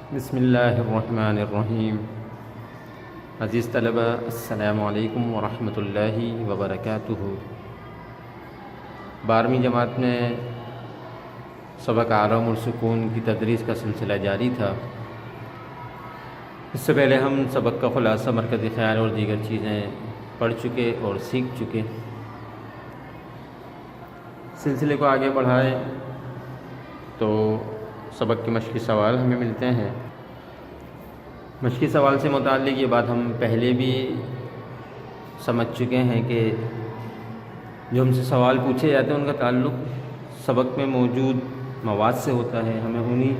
بسم اللہ الرحمن الرحیم۔ عزیز طلبہ، السلام علیکم ورحمۃ اللہ وبرکاتہ۔ 12ویں جماعت میں سبق آرام اور سکون کی تدریس کا سلسلہ جاری تھا۔ اس سے پہلے ہم سبق کا خلاصہ، مرکزی خیال اور دیگر چیزیں پڑھ چکے اور سیکھ چکے۔ سلسلے کو آگے بڑھائیں تو سبق کے مشقی سوال ہمیں ملتے ہیں۔ مشقی سوال سے متعلق یہ بات ہم پہلے بھی سمجھ چکے ہیں کہ جو ہم سے سوال پوچھے جاتے ہیں ان کا تعلق سبق میں موجود مواد سے ہوتا ہے۔ ہمیں انہی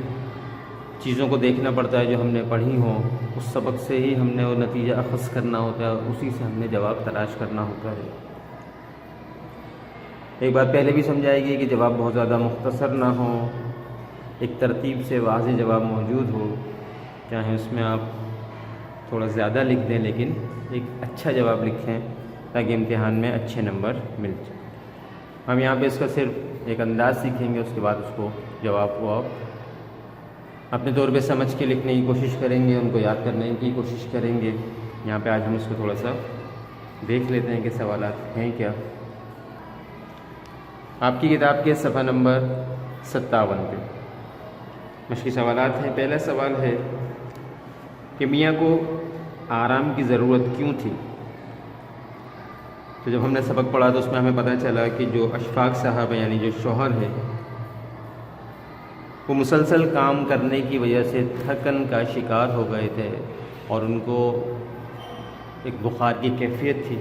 چیزوں کو دیکھنا پڑتا ہے جو ہم نے پڑھی ہوں، اس سبق سے ہی ہم نے وہ نتیجہ اخذ کرنا ہوتا ہے اور اسی سے ہم نے جواب تلاش کرنا ہوتا ہے۔ ایک بات پہلے بھی سمجھائی گئی کہ جواب بہت زیادہ مختصر نہ ہو، ایک ترتیب سے واضح جواب موجود ہو، چاہے اس میں آپ تھوڑا زیادہ لکھ دیں لیکن ایک اچھا جواب لکھیں تاکہ امتحان میں اچھے نمبر مل جائیں۔ ہم یہاں پہ اس کا صرف ایک انداز سیکھیں گے، اس کے بعد اس کو جواب کو آپ اپنے طور پہ سمجھ کے لکھنے کی کوشش کریں گے، ان کو یاد کرنے کی کوشش کریں گے۔ یہاں پہ آج ہم اس کو تھوڑا سا دیکھ لیتے ہیں کہ سوالات ہیں کیا۔ آپ کی کتاب کے صفحہ نمبر 57 پہ مشقی سوالات ہیں۔ پہلا سوال ہے کہ میاں کو آرام کی ضرورت کیوں تھی؟ تو جب ہم نے سبق پڑھا تو اس میں ہمیں پتہ چلا کہ جو اشفاق صاحب ہیں، یعنی جو شوہر ہے، وہ مسلسل کام کرنے کی وجہ سے تھکن کا شکار ہو گئے تھے اور ان کو ایک بخار کی کیفیت تھی۔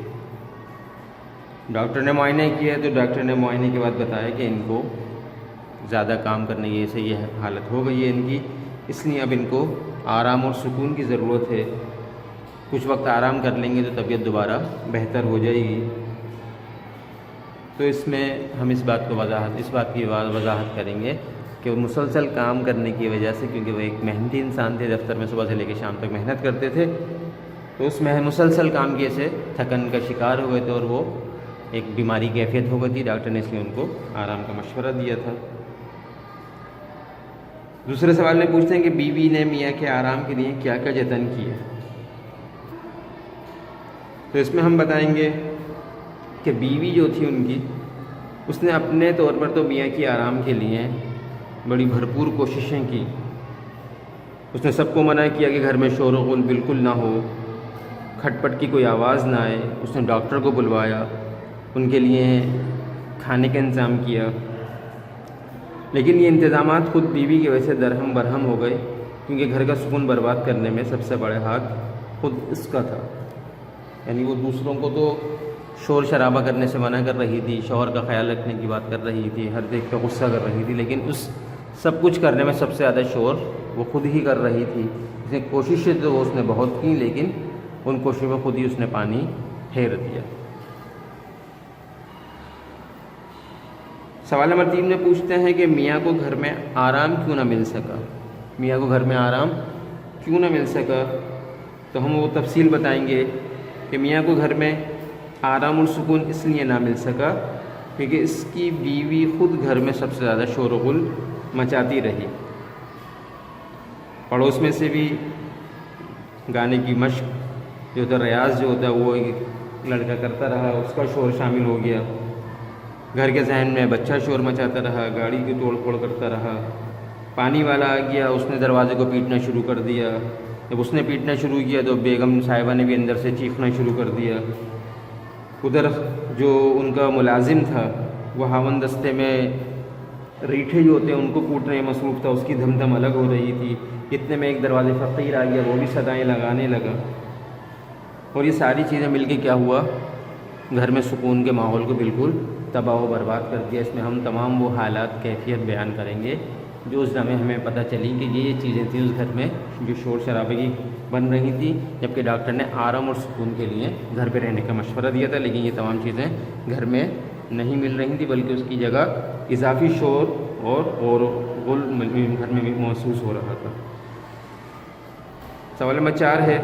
ڈاکٹر نے معائنہ کیا تو ڈاکٹر نے معائنے کے بعد بتایا کہ ان کو زیادہ کام کرنے کی وجہ سے یہ حالت ہو گئی ہے ان کی، اس لیے اب ان کو آرام اور سکون کی ضرورت ہے۔ کچھ وقت آرام کر لیں گے تو طبیعت دوبارہ بہتر ہو جائے گی۔ تو اس میں ہم اس بات کی وضاحت کریں گے کہ وہ مسلسل کام کرنے کی وجہ سے، کیونکہ وہ ایک محنتی انسان تھے، دفتر میں صبح سے لے کے شام تک محنت کرتے تھے، تو اس میں مسلسل کام کی وجہ سے تھکن کا شکار ہو گئے تھے اور وہ ایک بیماری کی کیفیت ہو گئی تھی۔ ڈاکٹر نے اس لیے ان کو آرام کا مشورہ دیا تھا۔ دوسرے سوال میں پوچھتے ہیں کہ بیوی نے میاں کے آرام کے لیے کیا کیا جتن کیا؟ تو اس میں ہم بتائیں گے کہ بیوی جو تھی ان کی، اس نے اپنے طور پر تو میاں کی آرام کے لیے بڑی بھرپور کوششیں کی۔ اس نے سب کو منع کیا کہ گھر میں شور و غل بالکل نہ ہو، کھٹ پٹ کی کوئی آواز نہ آئے۔ اس نے ڈاکٹر کو بلوایا، ان کے لیے کھانے کا انتظام کیا، لیکن یہ انتظامات خود بیوی کی وجہ سے درہم برہم ہو گئے، کیونکہ گھر کا سکون برباد کرنے میں سب سے بڑے ہاتھ خود اس کا تھا۔ یعنی وہ دوسروں کو تو شور شرابہ کرنے سے منع کر رہی تھی، شوہر کا خیال رکھنے کی بات کر رہی تھی، ہر دیکھ پہ غصہ کر رہی تھی، لیکن اس سب کچھ کرنے میں سب سے زیادہ شور وہ خود ہی کر رہی تھی۔ اس نے کوششیں تو وہ اس نے بہت کی، لیکن ان کوششوں میں خود ہی اس نے پانی پھیر دیا۔ سوال نمبر 3 میں پوچھتے ہیں کہ میاں کو گھر میں آرام کیوں نہ مل سکا؟ میاں کو گھر میں آرام کیوں نہ مل سکا؟ تو ہم وہ تفصیل بتائیں گے کہ میاں کو گھر میں آرام اور سکون اس لیے نہ مل سکا کیونکہ اس کی بیوی خود گھر میں سب سے زیادہ شور و غل مچاتی رہی۔ پڑوس میں سے بھی گانے کی مشق جو ہوتا ہے، ریاض جو ہوتا ہے، وہ ایک لڑکا کرتا رہا، اس کا شور شامل ہو گیا۔ گھر کے ذہن میں بچہ شور مچاتا رہا، گاڑی کی توڑ پھوڑ کرتا رہا۔ پانی والا آ گیا، اس نے دروازے کو پیٹنا شروع کر دیا۔ جب اس نے پیٹنا شروع کیا تو بیگم صاحبہ نے بھی اندر سے چیخنا شروع کر دیا۔ ادھر جو ان کا ملازم تھا وہ ہاون دستے میں ریٹھے جو ہوتے ہیں ان کو کوٹنے میں مصروف تھا، اس کی دھم دھم الگ ہو رہی تھی۔ اتنے میں ایک دروازے فقیر آ گیا، وہ بھی صدائیں لگانے لگا، اور یہ ساری چیزیں مل کے کیا ہوا، گھر میں سکون کے ماحول کو بالکل تباہ و برباد کر دیا۔ اس میں ہم تمام وہ حالات، کیفیت بیان کریں گے جو اس دم ہمیں پتہ چلی کہ یہ چیزیں تھیں اس گھر میں جو شور شرابے کی بن رہی تھی، جبکہ ڈاکٹر نے آرام اور سکون کے لیے گھر پہ رہنے کا مشورہ دیا تھا، لیکن یہ تمام چیزیں گھر میں نہیں مل رہی تھیں، بلکہ اس کی جگہ اضافی شور اور غل گھر میں بھی محسوس ہو رہا تھا۔ سوال نمبر 4 ہے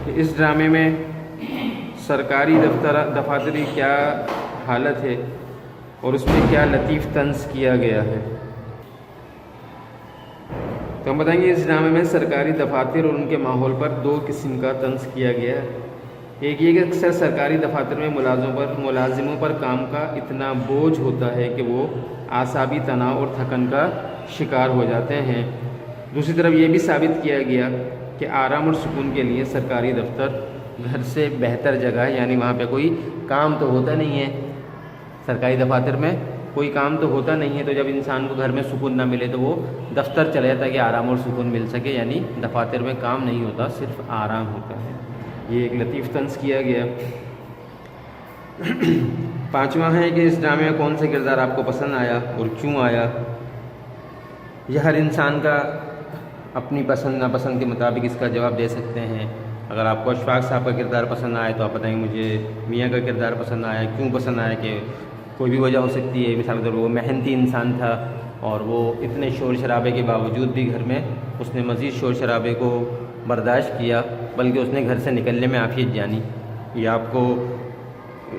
کہ اس ڈرامے میں سرکاری دفاتر کی کیا حالت ہے اور اس میں کیا لطیف طنز کیا گیا ہے؟ تو ہم بتائیں گے اس ڈرامے میں سرکاری دفاتر اور ان کے ماحول پر دو قسم کا طنز کیا گیا ہے۔ ایک یہ کہ اکثر سرکاری دفاتر میں ملازموں پر کام کا اتنا بوجھ ہوتا ہے کہ وہ اعصابی تناؤ اور تھکن کا شکار ہو جاتے ہیں۔ دوسری طرف یہ بھی ثابت کیا گیا کہ آرام اور سکون کے لیے سرکاری دفتر گھر سے بہتر جگہ ہے، یعنی وہاں پہ کوئی کام تو ہوتا نہیں ہے، سرکاری دفاتر میں کوئی کام تو ہوتا نہیں ہے، تو جب انسان کو گھر میں سکون نہ ملے تو وہ دفتر چلے جاتا ہے کہ آرام اور سکون مل سکے، یعنی دفاتر میں کام نہیں ہوتا، صرف آرام ہوتا ہے۔ یہ ایک لطیف طنز کیا گیا۔ پانچواں ہے کہ اس ڈرامے میں کون سا کردار آپ کو پسند آیا اور کیوں آیا؟ یہ ہر انسان کا اپنی پسند ناپسند کے مطابق اس کا جواب دے سکتے ہیں۔ اگر آپ کو اشفاق صاحب کا کردار پسند آئے تو آپ بتائیں مجھے میاں کا کردار پسند آیا، کیوں پسند آیا، کہ کوئی بھی وجہ ہو سکتی ہے، مثال کے طور پر وہ محنتی انسان تھا اور وہ اتنے شور شرابے کے باوجود بھی گھر میں اس نے مزید شور شرابے کو برداشت کیا، بلکہ اس نے گھر سے نکلنے میں عافیت جانی۔ یا آپ کو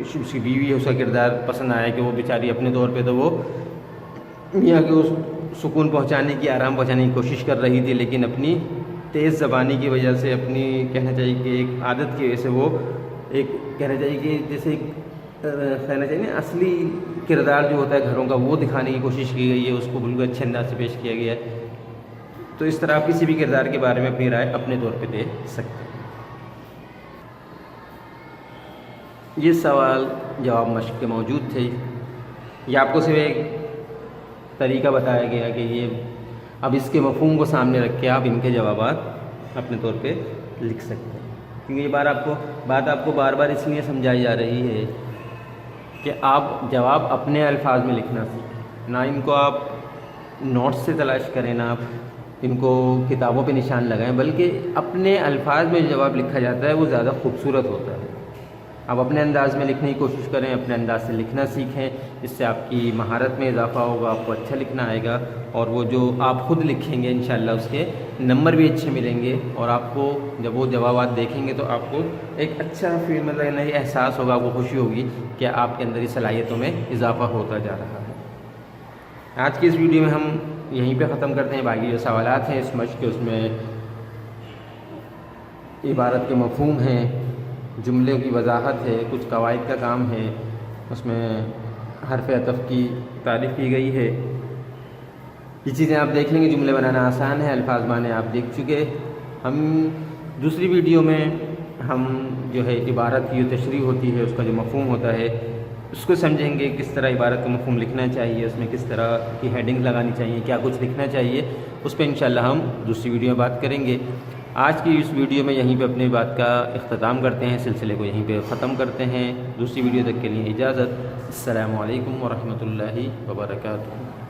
اس کی بیوی اس کا کردار پسند آیا کہ وہ بیچاری اپنے طور پہ تو وہ میاں کے اس سکون پہنچانے کی، آرام پہنچانے کی کوشش کر رہی تھی، لیکن اپنی تیز زبانی کی وجہ سے، اپنی کہنا چاہیے کہ ایک عادت کی وجہ سے وہ ایک کہنا چاہیے کہ جیسے کہنا چاہیے نا اصلی کردار جو ہوتا ہے گھروں کا وہ دکھانے کی کوشش کی گئی ہے، اس کو بالکل اچھے انداز سے پیش کیا گیا ہے۔ تو اس طرح آپ کسی بھی کردار کے بارے میں اپنی رائے اپنے طور پہ دے سکتے ہیں۔ یہ سوال جواب مشق کے موجود تھے، یہ آپ کو صرف ایک طریقہ بتایا گیا کہ یہ اب اس کے مفہوم کو سامنے رکھ کے آپ ان کے جوابات اپنے طور پہ لکھ سکتے ہیں، کیونکہ یہ بات آپ کو بار بار اس لیے سمجھائی جا رہی ہے کہ آپ جواب اپنے الفاظ میں لکھنا سیکھیں، نہ ان کو آپ نوٹس سے تلاش کریں، نہ آپ ان کو کتابوں پہ نشان لگائیں، بلکہ اپنے الفاظ میں جواب لکھا جاتا ہے وہ زیادہ خوبصورت ہوتا ہے۔ آپ اپنے انداز میں لکھنے کی کوشش کریں، اپنے انداز سے لکھنا سیکھیں، اس سے آپ کی مہارت میں اضافہ ہوگا، آپ کو اچھا لکھنا آئے گا، اور وہ جو آپ خود لکھیں گے انشاءاللہ اس کے نمبر بھی اچھے ملیں گے، اور آپ کو جب وہ جوابات دیکھیں گے تو آپ کو ایک اچھا مطلب نئی احساس ہوگا، آپ کو خوشی ہوگی کہ آپ کے اندر کی صلاحیتوں میں اضافہ ہوتا جا رہا ہے۔ آج کی اس ویڈیو میں ہم یہیں پہ ختم کرتے ہیں، باقی جو سوالات ہیں اس مشق کے، اس میں عبارت کے مفہوم ہیں، جملے کی وضاحت ہے، کچھ قواعد کا کام ہے، اس میں حرف عطف کی تعریف کی گئی ہے۔ یہ چیزیں آپ دیکھ لیں گے، جملے بنانا آسان ہے، الفاظ معنی آپ دیکھ چکے۔ ہم دوسری ویڈیو میں ہم جو ہے عبارت کی جو تشریح ہوتی ہے، اس کا جو مفہوم ہوتا ہے اس کو سمجھیں گے، کس طرح عبارت کا مفہوم لکھنا چاہیے، اس میں کس طرح کی ہیڈنگ لگانی چاہیے، کیا کچھ لکھنا چاہیے، اس پہ انشاءاللہ ہم دوسری ویڈیو میں بات کریں گے۔ آج کی اس ویڈیو میں یہیں پہ اپنی بات کا اختتام کرتے ہیں، سلسلے کو یہیں پہ ختم کرتے ہیں۔ دوسری ویڈیو تک کے لیے اجازت۔ السلام علیکم ورحمۃ اللہ وبرکاتہ۔